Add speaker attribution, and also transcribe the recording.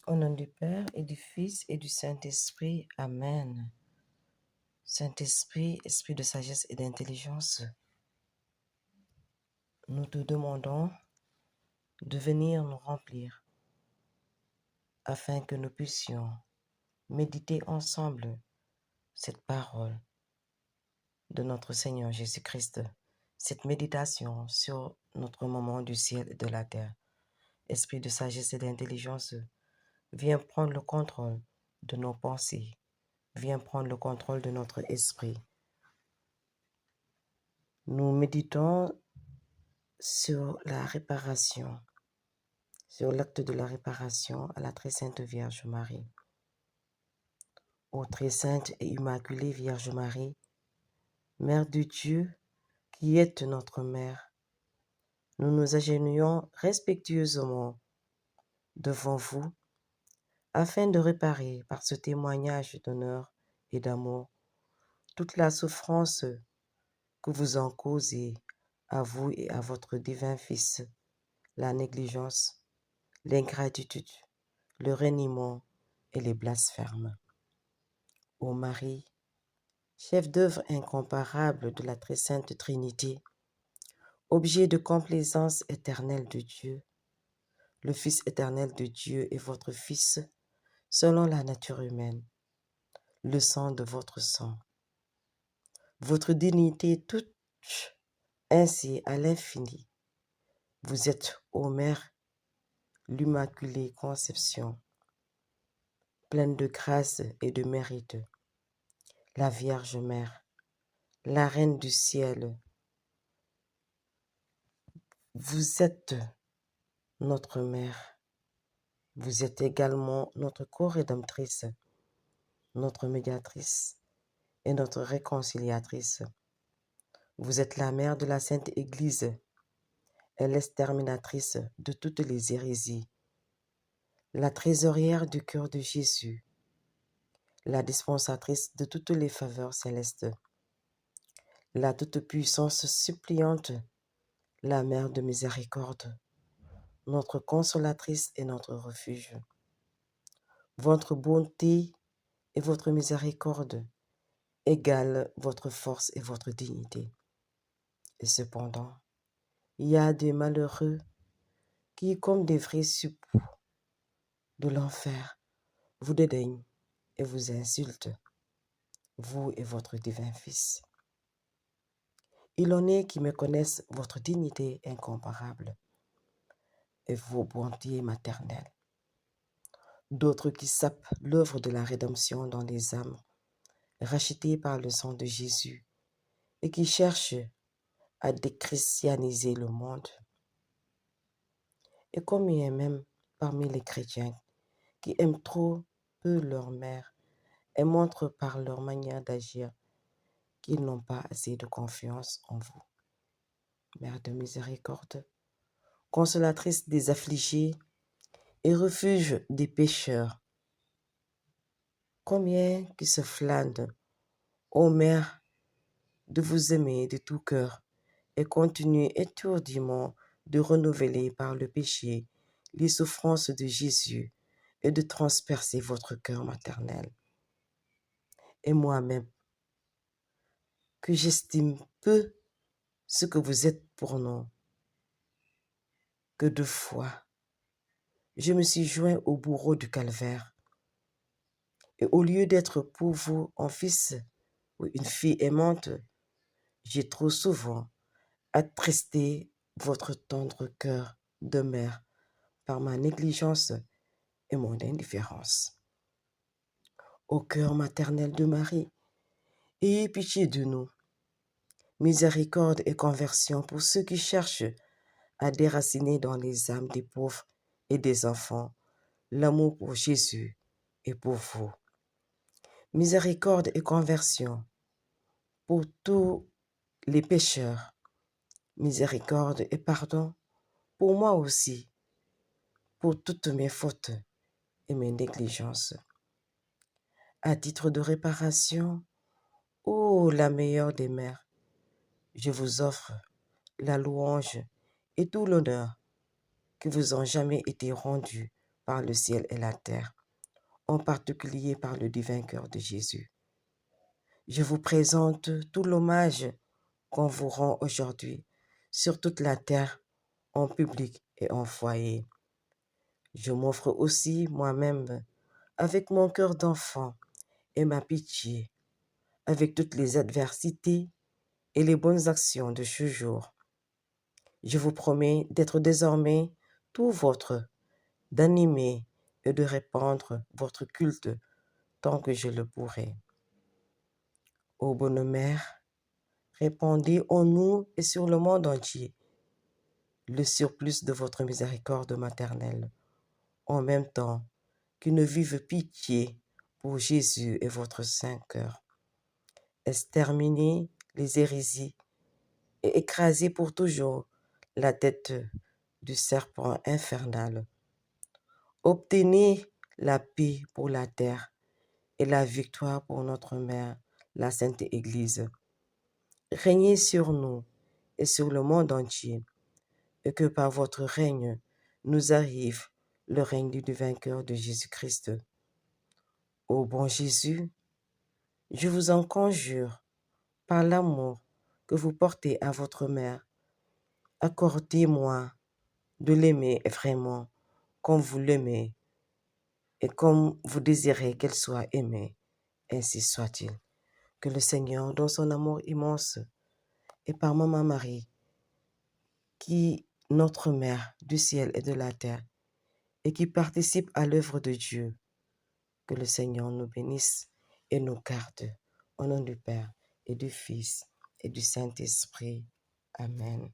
Speaker 1: Au nom du Père et du Fils et du Saint-Esprit. Amen. Saint-Esprit, esprit de sagesse et d'intelligence, nous te demandons de venir nous remplir afin que nous puissions méditer ensemble cette parole de notre Seigneur Jésus-Christ, cette méditation sur notre moment du ciel et de la terre. Esprit de sagesse et d'intelligence, viens prendre le contrôle de nos pensées, viens prendre le contrôle de notre esprit. Nous méditons sur la réparation, sur l'acte de la réparation à la très sainte Vierge Marie. Ô très sainte et immaculée Vierge Marie, Mère de Dieu, qui êtes notre Mère, nous nous agenouillons respectueusement devant vous afin de réparer par ce témoignage d'honneur et d'amour toute la souffrance que vous en causez à vous et à votre divin Fils, la négligence, l'ingratitude, le reniement et les blasphèmes. Ô Marie, chef d'œuvre incomparable de la très sainte Trinité, objet de complaisance éternelle de Dieu, le Fils éternel de Dieu est votre Fils selon la nature humaine, le sang de votre sang. Votre dignité touche ainsi à l'infini. Vous êtes, ô Mère, l'Immaculée Conception, pleine de grâce et de mérite, la Vierge Mère, la Reine du ciel. Vous êtes notre Mère. Vous êtes également notre co-rédemptrice, notre médiatrice et notre réconciliatrice. Vous êtes la Mère de la Sainte Église et l'exterminatrice de toutes les hérésies, la trésorière du cœur de Jésus, la dispensatrice de toutes les faveurs célestes, la toute-puissance suppliante, la Mère de miséricorde, notre consolatrice et notre refuge. Votre bonté et votre miséricorde égalent votre force et votre dignité. Et cependant, il y a des malheureux qui, comme des vrais suppôts de l'enfer, vous dédaignent et vous insultent, vous et votre divin Fils. Il en est qui méconnaissent votre dignité incomparable et vos bontés maternelles. D'autres qui sapent l'œuvre de la rédemption dans les âmes, rachetées par le sang de Jésus, et qui cherchent à déchristianiser le monde. Et combien même parmi les chrétiens qui aiment trop peu leur mère et montrent par leur manière d'agir qu'ils n'ont pas assez de confiance en vous. Mère de miséricorde, consolatrice des affligés et refuge des pécheurs, combien qui se flânent, ô Mère, de vous aimer de tout cœur et continuent étourdiment de renouveler par le péché les souffrances de Jésus et de transpercer votre cœur maternel. Et moi-même, que j'estime peu ce que vous êtes pour nous, que 2 fois, je me suis joint au bourreau du calvaire. Et au lieu d'être pour vous un fils ou une fille aimante, j'ai trop souvent attristé votre tendre cœur de mère par ma négligence et mon indifférence. Ô cœur maternel de Marie, ayez pitié de nous. Miséricorde et conversion pour ceux qui cherchent à déraciner dans les âmes des pauvres et des enfants l'amour pour Jésus et pour vous. Miséricorde et conversion pour tous les pécheurs. Miséricorde et pardon pour moi aussi, pour toutes mes fautes et mes négligences. À titre de réparation, ô la meilleure des mères, je vous offre la louange et tout l'honneur qui vous ont jamais été rendus par le ciel et la terre, en particulier par le divin cœur de Jésus. Je vous présente tout l'hommage qu'on vous rend aujourd'hui sur toute la terre, en public et en foyer. Je m'offre aussi moi-même avec mon cœur d'enfant et ma pitié, avec toutes les adversités et les bonnes actions de ce jour. Je vous promets d'être désormais tout votre, d'animer et de répandre votre culte tant que je le pourrai. Ô bonne mère, répandez en nous et sur le monde entier le surplus de votre miséricorde maternelle, en même temps qu'une vive pitié pour Jésus et votre saint cœur. Exterminez les hérésies et écrasez pour toujours la tête du serpent infernal. Obtenez la paix pour la terre et la victoire pour notre mère, la Sainte Église. Régnez sur nous et sur le monde entier, et que par votre règne nous arrive le règne du divin cœur de Jésus-Christ. Ô bon Jésus, je vous en conjure, par l'amour que vous portez à votre mère, accordez-moi de l'aimer vraiment comme vous l'aimez et comme vous désirez qu'elle soit aimée. Ainsi soit-il. Que le Seigneur, dans son amour immense, et par Maman Marie, qui notre Mère du ciel et de la terre, et qui participe à l'œuvre de Dieu, que le Seigneur nous bénisse et nous garde. Au nom du Père et du Fils et du Saint-Esprit. Amen.